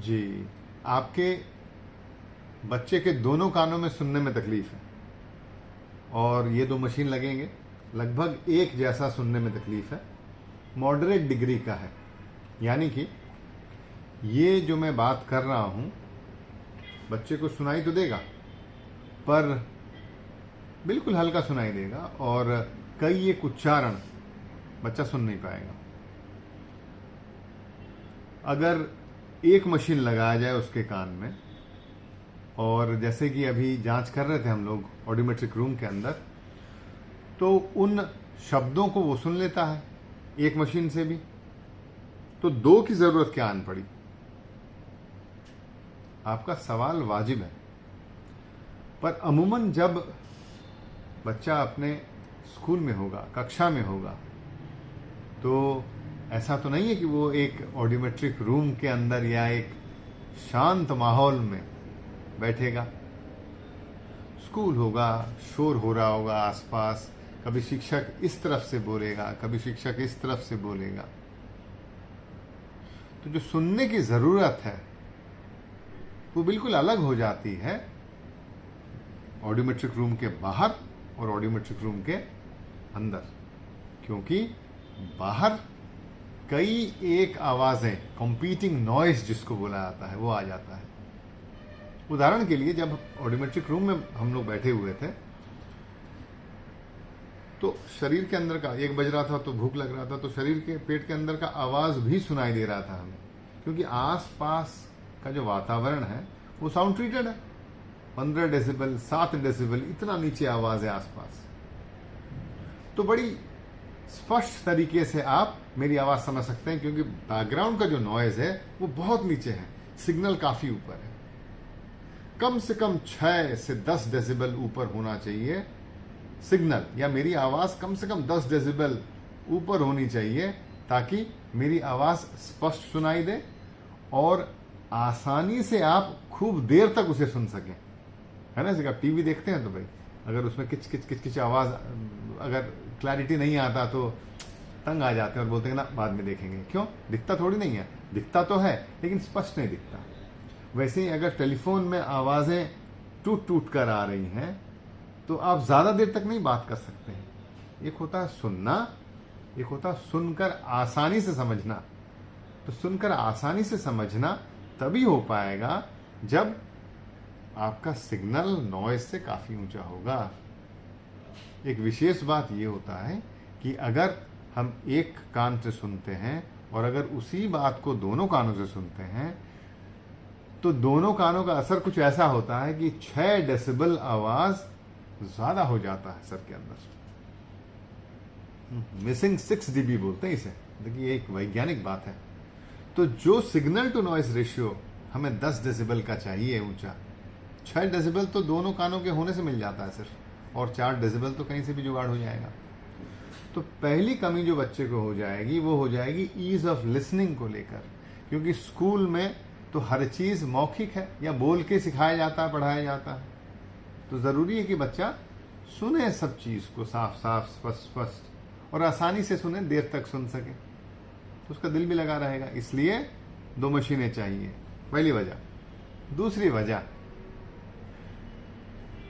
जी, आपके बच्चे के दोनों कानों में सुनने में तकलीफ है और ये दो मशीन लगेंगे, लगभग एक जैसा सुनने में तकलीफ है, मॉडरेट डिग्री का है। यानी कि ये जो मैं बात कर रहा हूं बच्चे को सुनाई तो देगा, पर बिल्कुल हल्का सुनाई देगा और कई एक उच्चारण बच्चा सुन नहीं पाएगा। अगर एक मशीन लगाया जाए उसके कान में, और जैसे कि अभी जांच कर रहे थे हम लोग ऑडियोमेट्रिक रूम के अंदर, तो उन शब्दों को वो सुन लेता है एक मशीन से भी, तो दो की जरूरत क्या आन पड़ी। आपका सवाल वाजिब है, पर अमूमन जब बच्चा अपने स्कूल में होगा, कक्षा में होगा, तो ऐसा तो नहीं है कि वो एक ऑडियोमेट्रिक रूम के अंदर या एक शांत माहौल में बैठेगा। स्कूल होगा, शोर हो रहा होगा आसपास, कभी शिक्षक इस तरफ से बोलेगा, कभी शिक्षक इस तरफ से बोलेगा। तो जो सुनने की जरूरत है वो बिल्कुल अलग हो जाती है ऑडियोमेट्रिक रूम के बाहर और ऑडियोमेट्रिक रूम के अंदर, क्योंकि बाहर कई एक आवाजें, कंपीटिंग नॉइस जिसको बोला जाता है, वो आ जाता है। उदाहरण के लिए जब ऑडियोमेट्रिक रूम में हम लोग बैठे हुए थे तो शरीर के अंदर का 1 बज रहा था, तो भूख लग रहा था, तो शरीर के पेट के अंदर का आवाज भी सुनाई दे रहा था हमें, क्योंकि आसपास का जो वातावरण है वो साउंड ट्रीटेड है। 15 डेसिबल, 7 डेसिबल, इतना नीचे आवाज है आसपास, तो बड़ी स्पष्ट तरीके से आप मेरी आवाज समझ सकते हैं, क्योंकि बैकग्राउंड का जो नॉइज है वो बहुत नीचे है, सिग्नल काफी ऊपर है। कम से कम 6 से 10 डेसिबल ऊपर होना चाहिए सिग्नल, या मेरी आवाज कम से कम 10 डेसिबल ऊपर होनी चाहिए, ताकि मेरी आवाज स्पष्ट सुनाई दे और आसानी से आप खूब देर तक उसे सुन सकें। है ना, जैसे आप टीवी देखते हैं तो भाई अगर उसमें किच किच किच किच आवाज, अगर क्लैरिटी नहीं आता तो तंग आ जाते हैं और बोलते हैं ना बाद में देखेंगे। क्यों? दिखता थोड़ी नहीं है, दिखता तो है लेकिन स्पष्ट नहीं दिखता। वैसे ही अगर टेलीफोन में आवाजें टूट टूट कर आ रही हैं तो आप ज्यादा देर तक नहीं बात कर सकते हैं। एक होता है सुनना, एक होता है सुनकर आसानी से समझना। तो सुनकर आसानी से समझना तभी हो पाएगा जब आपका सिग्नल नॉइज से काफी ऊंचा होगा। एक विशेष बात यह होता है कि अगर हम एक कान से सुनते हैं और अगर उसी बात को दोनों कानों से सुनते हैं तो दोनों कानों का असर कुछ ऐसा होता है कि 6 डेसिबल आवाज ज्यादा हो जाता है सर के अंदर। मिसिंग 6 dB बोलते हैं इसे। देखिए एक वैज्ञानिक बात है। तो जो सिग्नल टू नॉइज रेशियो हमें 10 डेसिबल का चाहिए ऊंचा, 6 डेसिबल तो दोनों कानों के होने से मिल जाता है सिर्फ, और 4 डेसिबल तो कहीं से भी जुगाड़ हो जाएगा। तो पहली कमी जो बच्चे को हो जाएगी वो हो जाएगी ईज ऑफ लिसनिंग को लेकर, क्योंकि स्कूल में तो हर चीज मौखिक है या बोल के सिखाया जाता है, पढ़ाया जाता है। तो जरूरी है कि बच्चा सुने सब चीज को साफ साफ, स्पष्ट स्पष्ट, और आसानी से सुने, देर तक सुन सके, तो उसका दिल भी लगा रहेगा। इसलिए 2 मशीनें चाहिए, पहली वजह। दूसरी वजह,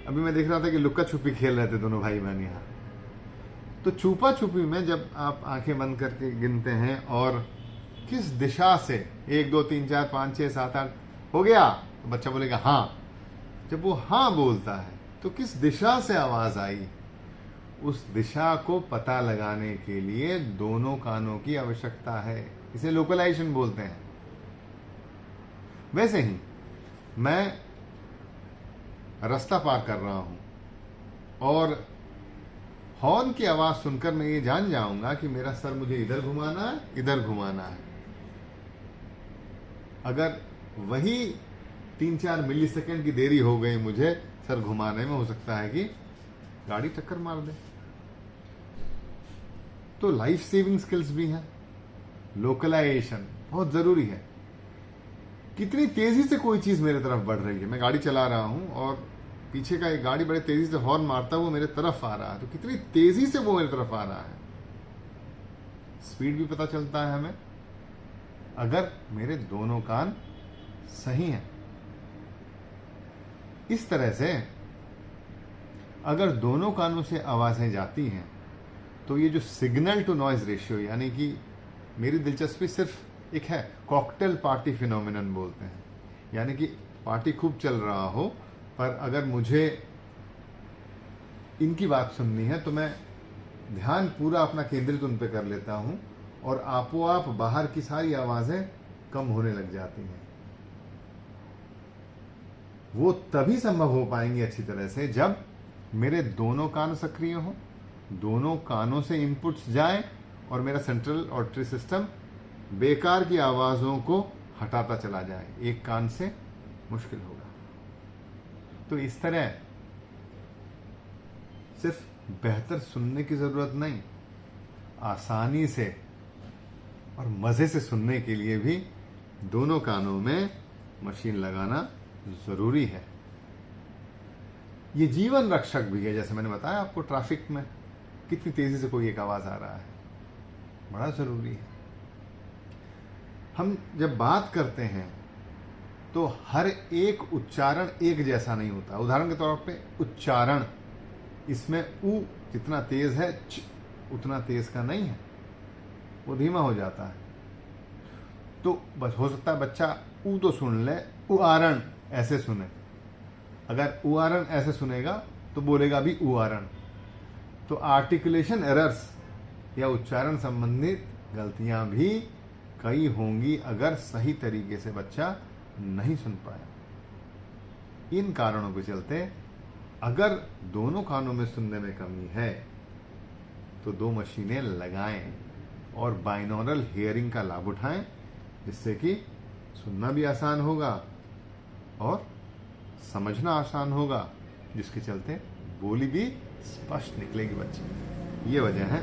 अभी मैं देख रहा था कि लुक्का छुपी खेल रहे थे दोनों भाई बहन यहाँ। तो छुपा छुपी में जब आप आंखें बंद करके गिनते हैं और किस दिशा से 1 2 3 4 5 6 7 8 हो गया, तो बच्चा बोलेगा हाँ। जब वो हाँ बोलता है तो किस दिशा से आवाज आई, उस दिशा को पता लगाने के लिए दोनों कानों की आवश्यकता है। इसे लोकलाइजेशन बोलते हैं। वैसे ही मैं रास्ता पार कर रहा हूं और हॉर्न की आवाज सुनकर मैं ये जान जाऊंगा कि मेरा सर मुझे इधर घुमाना है, इधर घुमाना है। अगर वही 3-4 मिली सेकेंड की देरी हो गई मुझे सर घुमाने में, हो सकता है कि गाड़ी टक्कर मार दे। तो लाइफ सेविंग स्किल्स भी हैं। लोकलाइजेशन बहुत जरूरी है। कितनी तेजी से कोई चीज मेरे तरफ बढ़ रही है, मैं गाड़ी चला रहा हूं और पीछे का एक गाड़ी बड़े तेजी से हॉर्न मारता है, वो मेरे तरफ आ रहा है, तो कितनी तेजी से वो मेरे तरफ आ रहा है, स्पीड भी पता चलता है हमें। अगर मेरे दोनों कान सही हैं। इस तरह से अगर दोनों कानों से आवाजें जाती हैं तो ये जो सिग्नल टू नॉइज रेशियो, यानी कि मेरी दिलचस्पी सिर्फ एक है, कॉकटेल पार्टी फिनोमिनन बोलते हैं, यानी कि पार्टी खूब चल रहा हो पर अगर मुझे इनकी बात सुननी है तो मैं ध्यान पूरा अपना केंद्रित उन पे कर लेता हूं और आपो आप बाहर की सारी आवाजें कम होने लग जाती हैं। वो तभी संभव हो पाएंगी अच्छी तरह से जब मेरे दोनों कान सक्रिय हों, दोनों कानों से इनपुट्स जाएं और मेरा सेंट्रल ऑडिटरी सिस्टम बेकार की आवाजों को हटाता चला जाए। एक कान से मुश्किल होगा। तो इस तरह सिर्फ बेहतर सुनने की जरूरत नहीं, आसानी से और मजे से सुनने के लिए भी दोनों कानों में मशीन लगाना जरूरी है। ये जीवन रक्षक भी है। जैसे मैंने बताया आपको, ट्रैफिक में कितनी तेजी से कोई एक आवाज आ रहा है, बड़ा जरूरी है। हम जब बात करते हैं तो हर एक उच्चारण एक जैसा नहीं होता। उदाहरण के तौर पे उच्चारण, इसमें उ जितना तेज है च उतना तेज का नहीं है, वो धीमा हो जाता है। तो बस हो सकता है बच्चा ऊ तो सुन ले, उआरण ऐसे सुने। अगर उआरण ऐसे सुनेगा तो बोलेगा भी उआरण। तो आर्टिकुलेशन एरर्स या उच्चारण संबंधित गलतियां भी कई होंगी अगर सही तरीके से बच्चा नहीं सुन पाया। इन कारणों के चलते अगर दोनों कानों में सुनने में कमी है तो दो मशीनें लगाएं और बाइनोरल हियरिंग का लाभ उठाएं, जिससे कि सुनना भी आसान होगा और समझना आसान होगा, जिसके चलते बोली भी स्पष्ट निकलेगी बच्चे। ये वजह है